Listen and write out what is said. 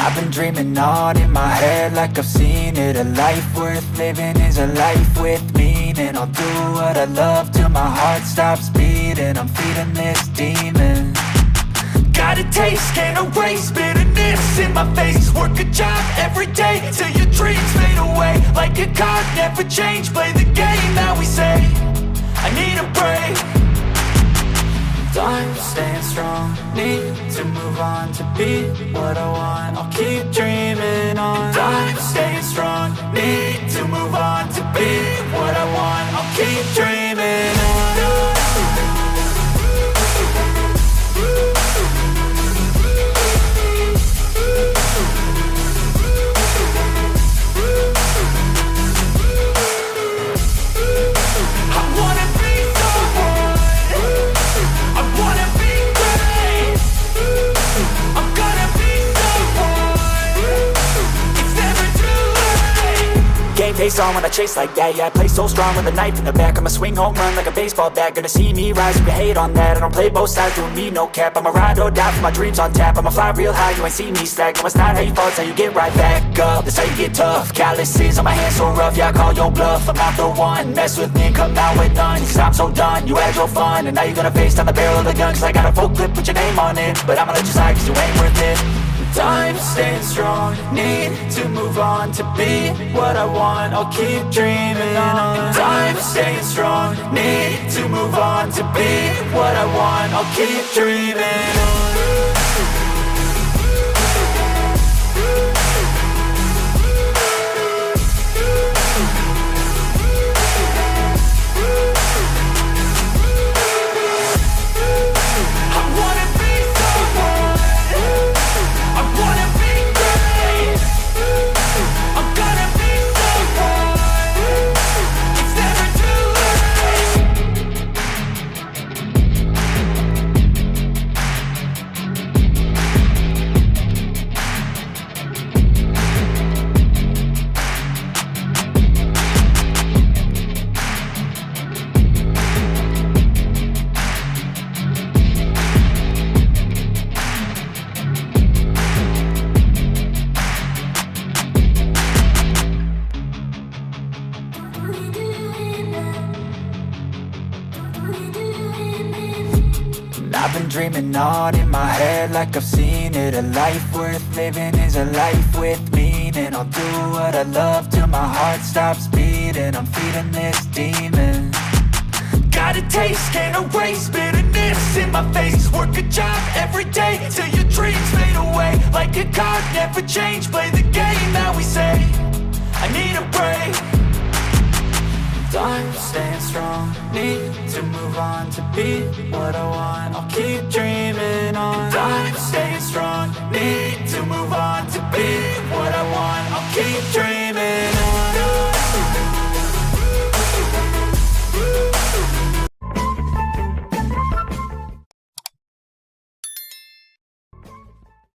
I've been dreaming on in my head like I've seen it. A life worth living is a life with meaning. I'll do what I love till my heart stops beating. I'm feeding this demon. Got a taste, can't erase bitterness in my face. Work a job every day till your dreams fade away. Like a card, never change, play the game that we say. I need a break. I'm staying strong, need to move on to be what I want. I'll keep dreaming on. I'm staying strong, need to move on to be what I want. I'll keep dreaming on. Face on when I chase like that, yeah, I play so strong with a knife in the back. I'ma swing home run like a baseball bat. Gonna see me rise if you hate on that. I don't play both sides, doing me no cap. I'ma ride or die for my dreams on tap. I'ma fly real high, you ain't see me slack. No, it's not how you fall, it's how you get right back up. That's how you get tough. Calluses on my hands so rough, yeah, I call your bluff. I'm not the one, mess with me and come out with none. Cause I'm so done, you had your fun. And now you're gonna face down the barrel of the gun. Cause I got a full clip, put your name on it. But I'ma let you slide cause you ain't worth it. I'm staying strong, need to move on to be what I want. I'll keep dreaming on. I'm staying strong, need to move on to be what I want. I'll keep dreaming on. I've been dreaming on in my head like I've seen it. A life worth living is a life with meaning. I'll do what I love till my heart stops beating. I'm feeding this demon. Got a taste, can't erase bitterness in my face. Work a job every day till your dreams fade away. Like a card, never change, play the game that we say. I need a break. I'm staying strong, need to move on to be what I want. I'll keep dreaming.